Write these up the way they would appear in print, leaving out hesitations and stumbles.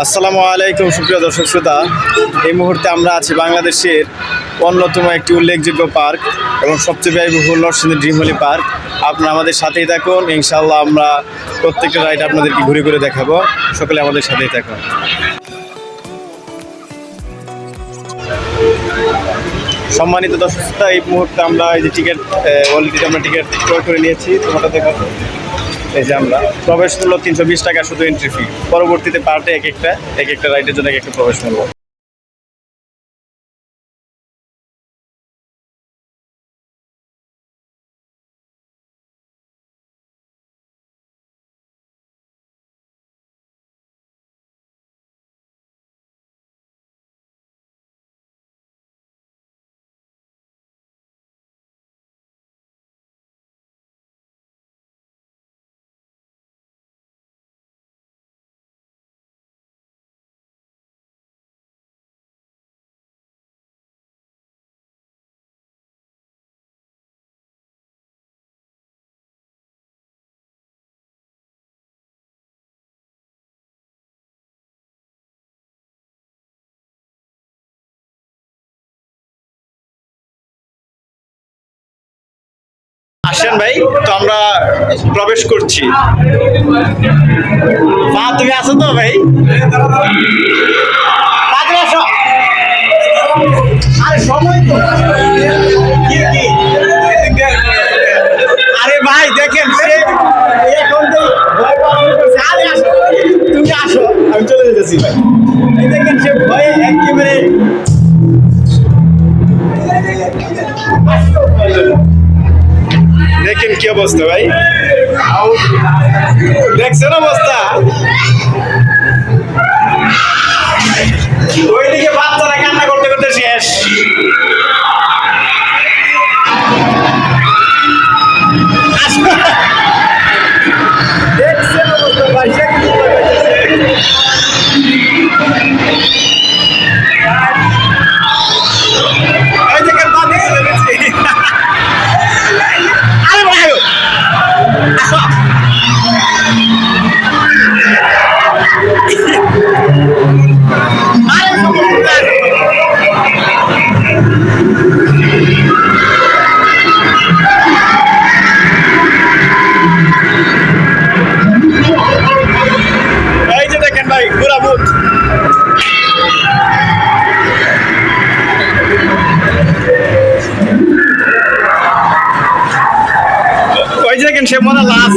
আসসালামু আলাইকুম সুপ্রিয় দর্শক শ্রোতা। এই মুহূর্তে আমরা আছি বাংলাদেশের অন্যতম একটি উল্লেখযোগ্য পার্ক এবং সবচেয়ে ব্যয়বহুল নরসিংদী ড্রিম ভ্যালি পার্ক। আপনারা আমাদের সাথেই থাকুন, ইনশাআল্লাহ আমরা প্রত্যেকটা রাইড আপনাদেরকে ঘুরে ঘুরে দেখাবো। সকলে আমাদের সাথেই থাকুন। সম্মানিত দর্শক শ্রোতা, এই মুহূর্তে আমরা এই যে টিকিট অলরেডি আমরা টিকিট ক্রয় করে নিয়েছি। তোমরা দেখো, এই যে আমরা প্রবেশ মূল্য 320 টাকা শুধু এন্ট্রি ফি। পরবর্তীতে পার্টে এক একটা রাইডের জন্য এক একটা প্রবেশ মূল্য। আসেন ভাই, তো আমরা প্রবেশ করছি। মা তুমি আছো তো ভাই? তাড়াতাড়ি আসো। আরে সময় তো কি? আরে ভাই দেখেন, সে এখন তো ভয় পাচ্ছে। আরে আসো, তুমি আসো, আমি চলে যেতেছি ভাই। এই দেখেন সে ভয়ে একেবারে দেখেন কি অবস্থা ভাই, দেখছেন অবস্থা? ওইদিকে বাচ্চারা কান্না করতে করতে শেষ। দেখছেন অবস্থা ভাই, সে কি এই দেখেন বাদি চলে গেছে। আরে ভাই আসো। এই যে দেখেন ভাই, পুরা ভূত। ওই যে দেখেন সে মনে লাশ।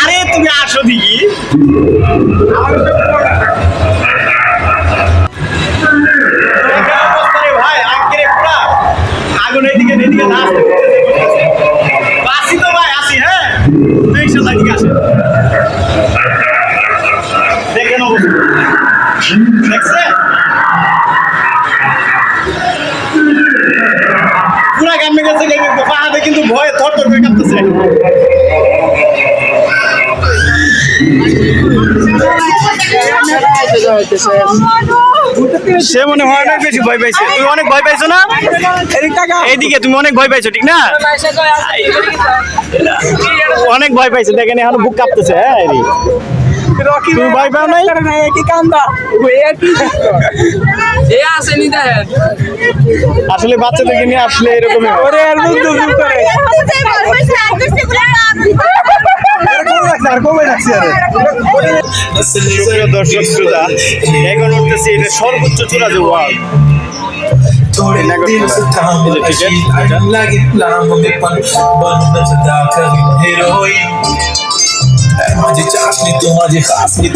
আরে তুমি আসো দিকি। ভাই আগে পুরা আগুন এইদিকে এইদিকে লাশ। আসি তো ভাই, আসি। হ্যাঁ তুই ইনশাল্লাহ এদিকে আসে। দেখেন অবস্থা, দেখছেন পুরা গামে গেছে, কিন্তু পাহাড়ে কিন্তু ভয়ে থর থর করে কাঁপতেছে। সে মনে হয় অনেক বেশি ভয় পাইছে। তুমি অনেক ভয় পাইছো না? এইদিকে তুমি অনেক ভয় পাইছো, ঠিক না? অনেক ভয় পাইছে, দেখেন এখন বুক কাঁপতেছে। হ্যাঁ তুমি ভয় পাও নাই? আসলে বাচ্চাদেরকে নিয়ে আসলে এরকমই দর্শক শ্রোতা, এখন উঠতেছি এটা সর্বোচ্চ চূড়া যে ওয়ার্ল্ড। थोड़े दिल से थाम अशी आग लागितला मग पण बनून दाखवी हिरोईन माझी चाचणी तू माझी खासणी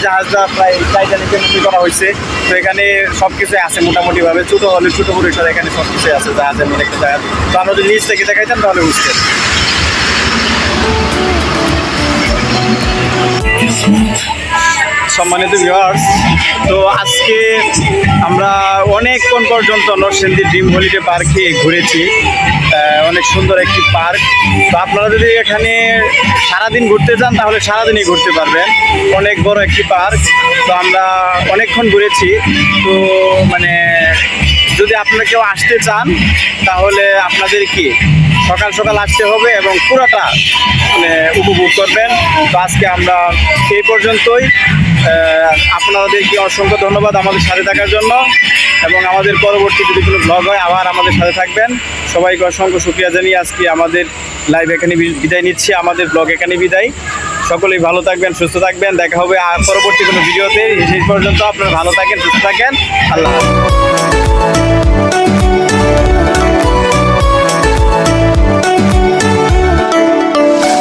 জাহাজটা প্রায় টাইটানিকের মতো করা হয়েছে। তো এখানে সব কিছুই আছে মোটামুটিভাবে, ছোটো হলে ছোটো পরিসরে এখানে সব কিছুই আছে জাহাজের মধ্যে একটা জাহাজ। তো আমরা যদি নিচ থেকে দেখাইতাম তাহলে বুঝতেন। সম্মানিত ভিউয়ার্স, তো আজকে আমরা অনেকক্ষণ পর্যন্ত নরসিংদী ড্রিম হলিডে পার্কে ঘুরেছি। অনেক সুন্দর একটি পার্ক। তো আপনারা যদি এখানে সারাদিন ঘুরতে যান তাহলে সারাদিনই ঘুরতে পারবেন। অনেক বড় একটি পার্ক। তো আমরা অনেকক্ষণ ঘুরেছি। তো মানে যদি আপনারা কেউ আসতে চান তাহলে আপনাদের কি সকাল সকাল আসতে হবে এবং পুরোটা মানে উপভোগ করবেন। তো আজকে আমরা এই পর্যন্তই। আপনাদেরকে অসংখ্য ধন্যবাদ আমাদের সাথে থাকার জন্য, এবং আমাদের পরবর্তী যদি কোনো ব্লগ হয় আবার আমাদের সাথে থাকবেন। সবাইকে অসংখ্য শুকরিয়া জানিয়ে আজকে আমাদের লাইভ এখানে বিদায় নিচ্ছি, আমাদের ব্লগ এখানে বিদায়। সকলেই ভালো থাকবেন, সুস্থ থাকবেন। দেখা হবে আর পরবর্তী কোনো ভিডিওতে। সেই পর্যন্ত আপনারা ভালো থাকেন, সুস্থ থাকেন। আল্লাহ হাফেজ।